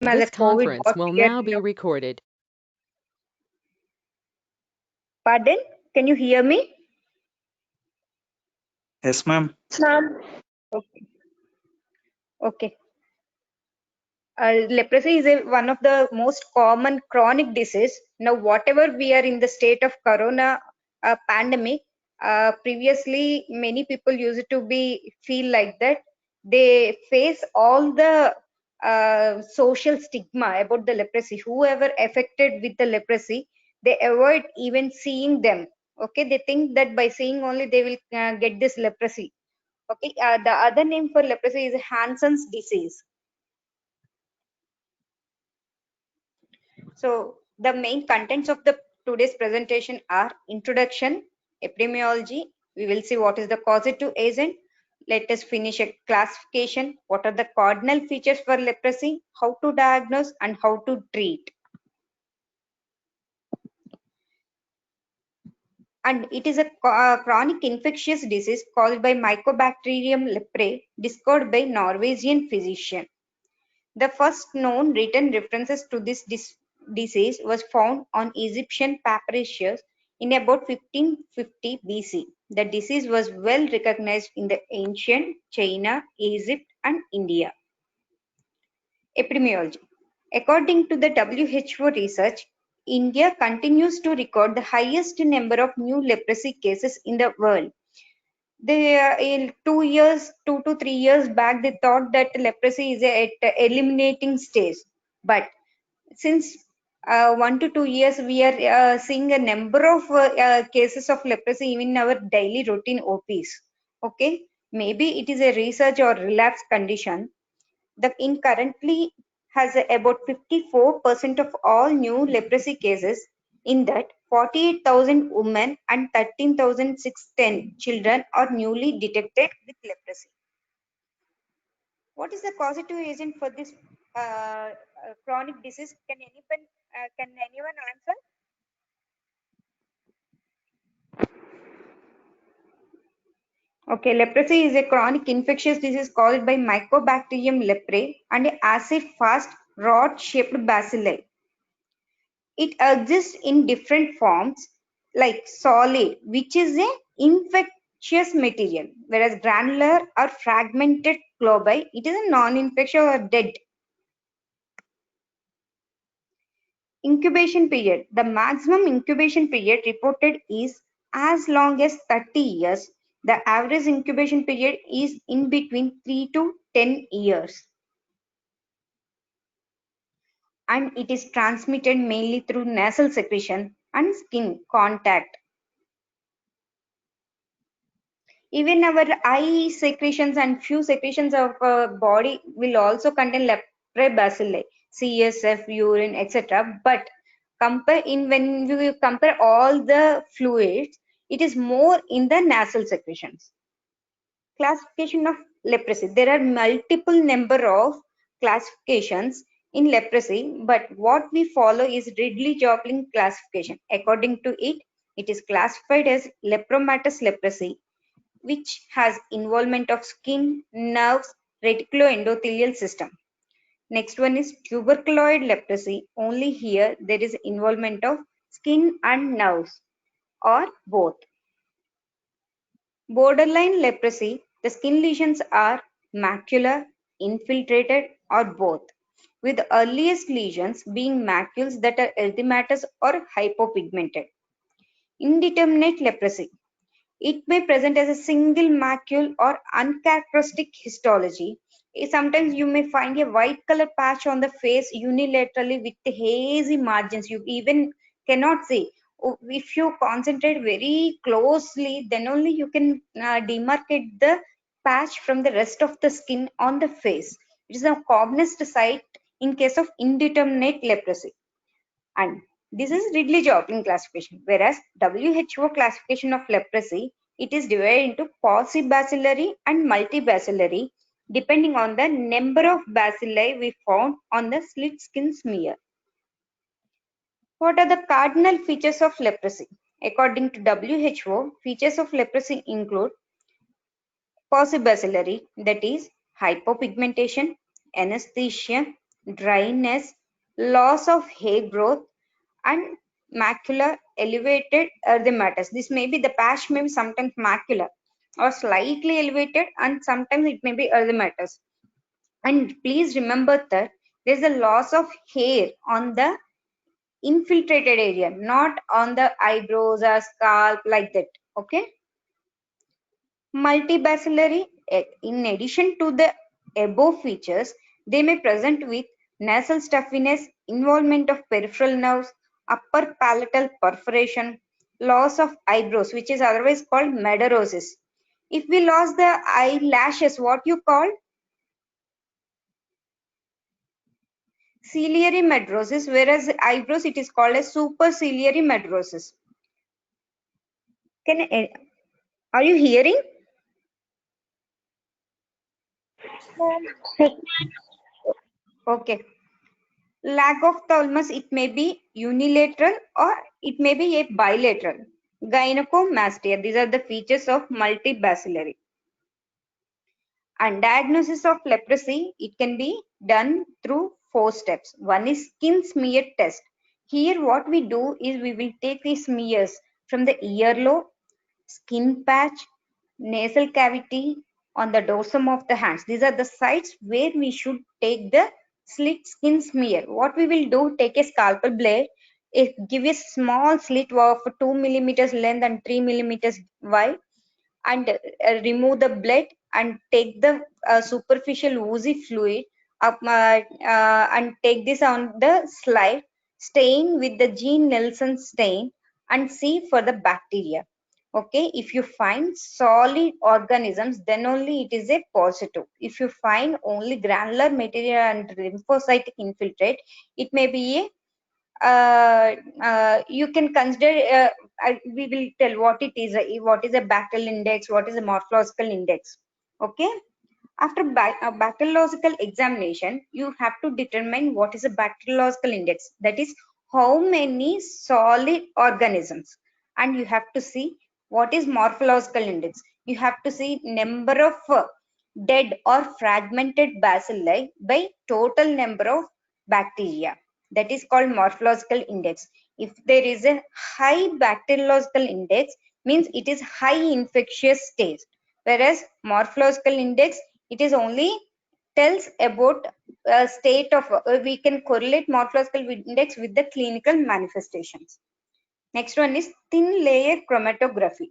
This conference will now be recorded. Pardon? Can you hear me? Yes, ma'am. Okay. Okay. Leprosy is one of the most common chronic disease. Now, whatever we are in the state of corona pandemic, previously many people used to be feel like that. They face all the social stigma about the leprosy. Whoever affected with the leprosy, they avoid even seeing them. Okay, they think that by seeing only they will get this leprosy. Okay, the other name for leprosy is Hansen's disease. So the main contents of the today's presentation are introduction, epidemiology. We will see what is the causative agent. Let us finish a classification. What are the cardinal features for leprosy? How to diagnose and how to treat. And it is a chronic infectious disease caused by Mycobacterium leprae, discovered by Norwegian physician. The first known written references to this disease was found on Egyptian papyrus in about 1550 BC. The disease was well recognized in the ancient China, Egypt, and India. Epidemiology. According to the WHO research, India continues to record the highest number of new leprosy cases in the world. In 2 to 3 years back, they thought that leprosy is at eliminating stage. But since 1 to 2 years, we are seeing a number of cases of leprosy even in our daily routine OPs. Okay, maybe it is a research or relapse condition. The in currently has about 54% of all new leprosy cases. In that, 48,000 women and 13,610 children are newly detected with leprosy. What is the causative agent for this chronic disease? Can anyone answer? Okay, leprosy is a chronic infectious disease caused by Mycobacterium leprae and acid-fast rod-shaped bacilli. It exists in different forms like solid, which is an infectious material, whereas granular or fragmented globi, it is a non-infectious or dead. Incubation period. The maximum incubation period reported is as long as 30 years. The average incubation period is in between 3 to 10 years. And it is transmitted mainly through nasal secretion and skin contact. Even our eye secretions and few secretions of body will also contain leprae bacilli, CSF, urine, etc. But when we compare all the fluids, it is more in the nasal secretions. Classification of leprosy. There are multiple number of classifications in leprosy, but what we follow is Ridley-Joplin classification. According to it, it is classified as lepromatous leprosy, which has involvement of skin, nerves, reticuloendothelial system. Next one is tuberculoid leprosy. Only here there is involvement of skin and nerves or both. Borderline leprosy, the skin lesions are macular, infiltrated or both, with the earliest lesions being macules that are erythematous or hypopigmented. Indeterminate leprosy. It may present as a single macule or uncharacteristic histology. Sometimes you may find a white color patch on the face unilaterally with hazy margins. You even cannot see. If you concentrate very closely, then only you can demarcate the patch from the rest of the skin on the face. It is the commonest sight in case of indeterminate leprosy. And this is Ridley-Joplin classification, whereas WHO classification of leprosy, it is divided into paucibacillary and multibacillary, depending on the number of bacilli we found on the slit skin smear. What are the cardinal features of leprosy? According to WHO, features of leprosy include paucibacillary, that is hypopigmentation, anesthesia, dryness, loss of hair growth, and macular elevated erythematous. This may be the patch may be sometimes macular or slightly elevated, and sometimes it may be erythematous. And please remember that there's a loss of hair on the infiltrated area, not on the eyebrows or scalp like that. Okay. Multibacillary, in addition to the above features, they may present with nasal stuffiness, involvement of peripheral nerves, upper palatal perforation, loss of eyebrows, which is otherwise called madarosis. If we lost the eyelashes, what you call? Ciliary madarosis, whereas eyebrows it is called as superciliary madarosis. Are you hearing? Okay. Lack of thymus, it may be unilateral or it may be a bilateral. Gynecomastia, these are the features of multibacillary. And diagnosis of leprosy, it can be done through 4 steps. One is skin smear test. Here what we do is we will take the smears from the earlobe, skin patch, nasal cavity, on the dorsum of the hands. These are the sites where we should take the slit skin smear. What we will do, take a scalpel blade, give a small slit of 2 millimeters length and 3 millimeters wide, and remove the blood and take the superficial oozy fluid up, and take this on the slide, stain with the Jean Nelson stain and see for the bacteria. Okay, if you find solid organisms, then only it is a positive. If you find only granular material and lymphocytic infiltrate, it may be a you can consider, we will tell what it is, what is a bacterial index, what is a morphological index. Okay. After bacteriological examination, you have to determine what is a bacteriological index. That is how many solid organisms. And you have to see what is morphological index. You have to see number of dead or fragmented bacilli by total number of bacteria. That is called morphological index. If there is a high bacteriological index, means it is high infectious state. Whereas morphological index, it is only tells about a state of, we can correlate morphological index with the clinical manifestations. Next one is thin layer chromatography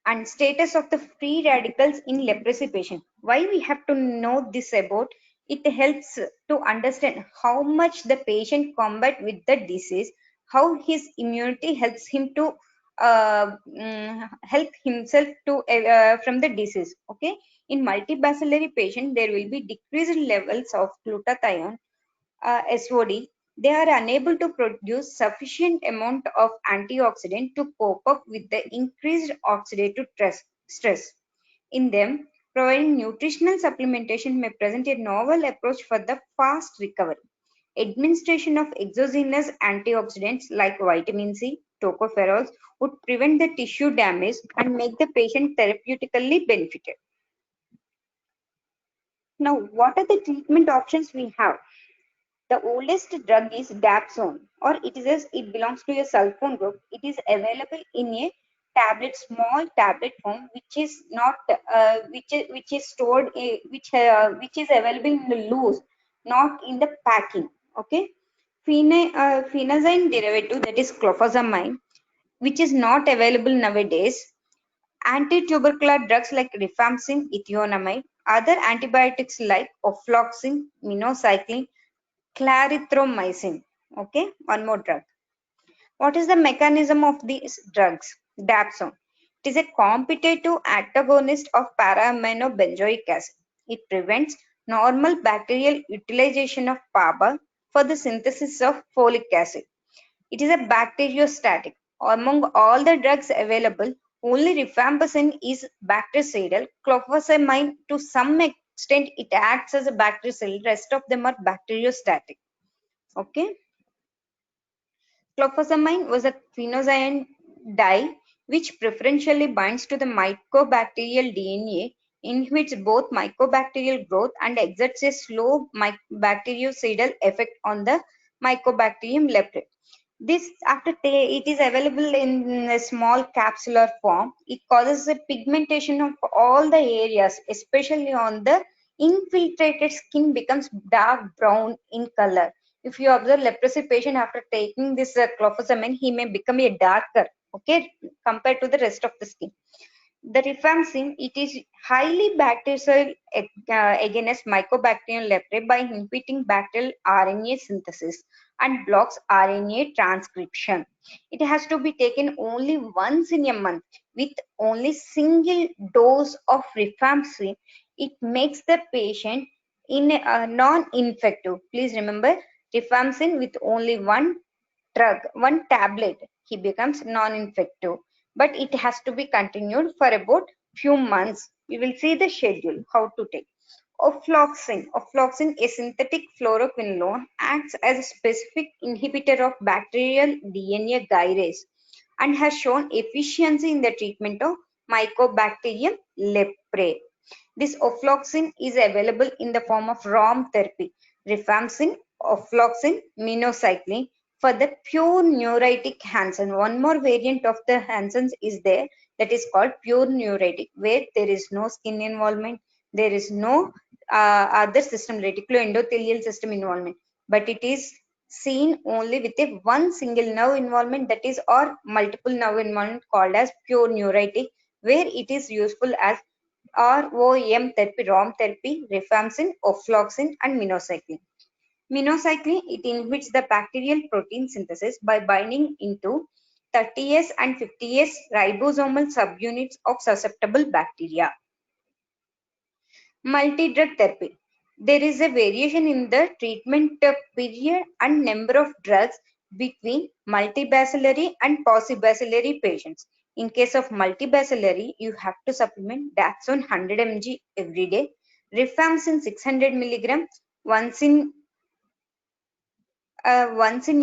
and status of the free radicals in leprosy patient. Why we have to know this about? It helps to understand how much the patient combat with the disease, how his immunity helps him to help himself to from the disease. Okay, in multibacillary patient there will be decreased levels of glutathione, SOD. They are unable to produce sufficient amount of antioxidant to cope up with the increased oxidative stress. In them, providing nutritional supplementation may present a novel approach for the fast recovery. Administration of exogenous antioxidants like vitamin C, tocopherols would prevent the tissue damage and make the patient therapeutically benefited. Now, what are the treatment options we have? The oldest drug is dapsone, or it belongs to a sulfone group. It is available in a small tablet form, which is not which is stored which is available in the loose, not in the packing. Okay, phenazine derivative, that is clofazamine, which is not available nowadays. Anti-tubercular drugs like rifampicin, ethionamide, other antibiotics like ofloxacin, minocycline, clarithromycin. Okay, one more drug. What is the mechanism of these drugs? Dapsone. It is a competitive antagonist of para-aminobenzoic acid. It prevents normal bacterial utilization of PABA for the synthesis of folic acid. It is a bacteriostatic. Among all the drugs available, only rifampicin is bactericidal. Clofazamine, to some extent, it acts as a bactericidal. Rest of them are bacteriostatic. Okay. Clofazamine was a phenazine dye which preferentially binds to the mycobacterial DNA inhibits both mycobacterial growth and exerts a slow bactericidal effect on the Mycobacterium leprae. This it is available in a small capsular form. It causes a pigmentation of all the areas, especially on the infiltrated skin becomes dark brown in color. If you observe leprosy patient after taking this clofazimine, he may become a darker, okay, compared to the rest of the skin. The rifampicin, it is highly bactericidal against Mycobacterium leprae by inhibiting bacterial RNA synthesis and blocks RNA transcription. It has to be taken only once in a month with only single dose of rifampicin. It makes the patient in non-infective. Please remember, rifampicin with only one drug, one tablet, he becomes non-infective. But it has to be continued for about few months. We will see the schedule, how to take. Ofloxacin. Ofloxacin, a synthetic fluoroquinolone, acts as a specific inhibitor of bacterial DNA gyrase and has shown efficiency in the treatment of Mycobacterium leprae. This ofloxacin is available in the form of ROM therapy, rifampicin, ofloxacin, minocycline for the pure neuritic Hansen. One more variant of the Hansens is there, that is called pure neuritic, where there is no skin involvement, there is no other system, reticuloendothelial system involvement, but it is seen only with a one single nerve involvement, that is, or multiple nerve involvement, called as pure neuritic, where it is useful as ROM therapy, ROM therapy, rifampicin, ofloxacin, and minocycline. Minocycline, it inhibits the bacterial protein synthesis by binding into 30S and 50S ribosomal subunits of susceptible bacteria. Multi-drug therapy. There is a variation in the treatment period and number of drugs between multibacillary and paucibacillary patients. In case of multibacillary, you have to supplement Dapsone 100 mg every day, rifampicin 600 mg once in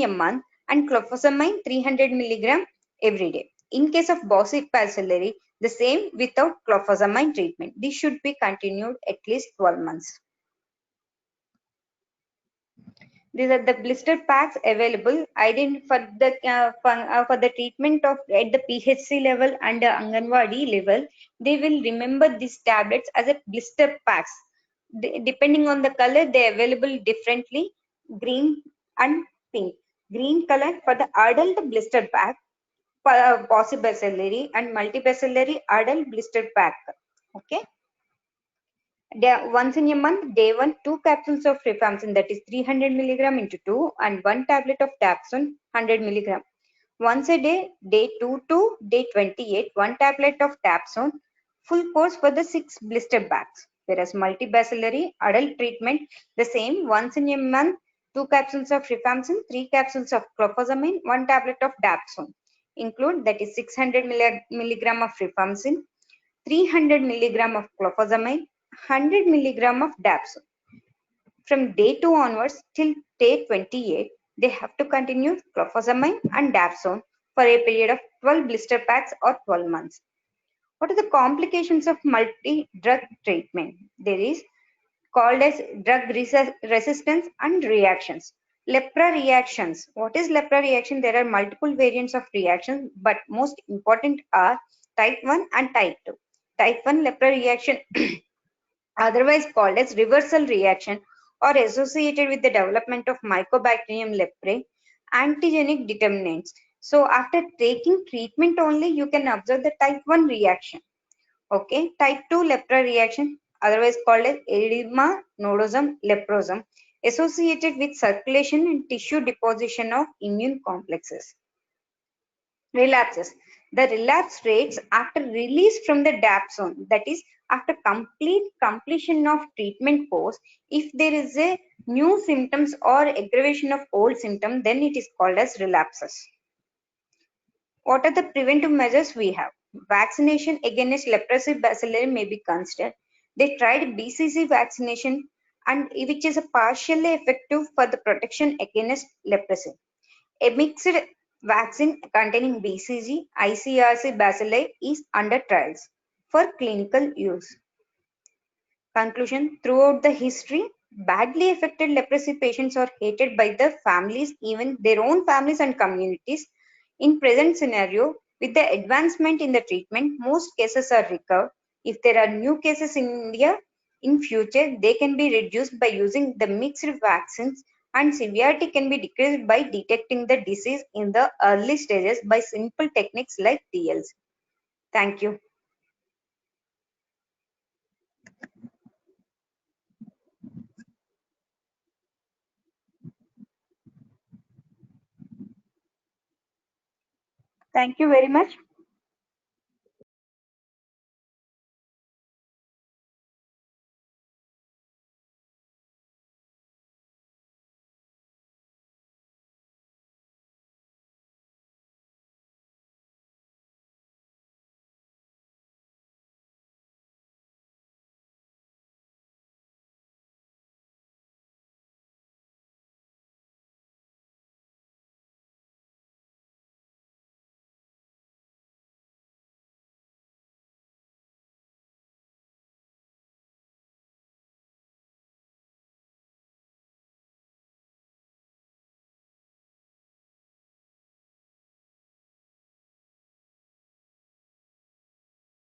a month, and clofazimine 300 mg every day. In case of paucibacillary, the same without clofazimine treatment. This should be continued at least 12 months. These are the blister packs available for the treatment of at the PHC level and Anganwadi level. They will remember these tablets as a blister packs. Depending on the color, they are available differently, green and pink. Green color for the adult blister pack, paucibacillary and multibacillary adult blister pack. Okay. Once in a month, day 1, 2 capsules of rifampicin, that is 300 mg into 2, and 1 tablet of Dapsone 100 mg. Once a day, day 2 to day 28, 1 tablet of Dapsone, full course for the 6 blister bags. Whereas multibacillary adult treatment, the same, once in a month, 2 capsules of rifampicin, 3 capsules of clofazimine, 1 tablet of Dapsone. Include, that is 600 mg of rifampicin, 300 mg of clofazimine, 100 mg of Dapsone. From day 2 onwards till day 28, they have to continue clofazimine and Dapsone for a period of 12 blister packs or 12 months. What are the complications of multi-drug treatment? There is called as drug resistance and reactions. Lepra reactions. What is lepra reaction? There are multiple variants of reactions, but most important are type 1 and type 2. Type 1 lepra reaction otherwise called as reversal reaction or associated with the development of Mycobacterium leprae antigenic determinants. So after taking treatment only, you can observe the type 1 reaction. Okay, type 2 lepra reaction, otherwise called as erythema nodosum leprosum, associated with circulation and tissue deposition of immune complexes. Relapses. The relapse rates after release from the Dapsone, that is, after completion of treatment course, if there is a new symptoms or aggravation of old symptom, then it is called as relapses. What are the preventive measures we have? Vaccination against leprosy bacilli may be considered. They tried BCG vaccination, and which is a partially effective for the protection against leprosy. A mixed vaccine containing BCG, ICRC bacilli is under trials for clinical use. Conclusion: throughout the history, badly affected leprosy patients are hated by the families, even their own families and communities. In present scenario, with the advancement in the treatment, most cases are recovered. If there are new cases in India in future, they can be reduced by using the mixed vaccines, and severity can be decreased by detecting the disease in the early stages by simple techniques like TLC. Thank you. Thank you very much.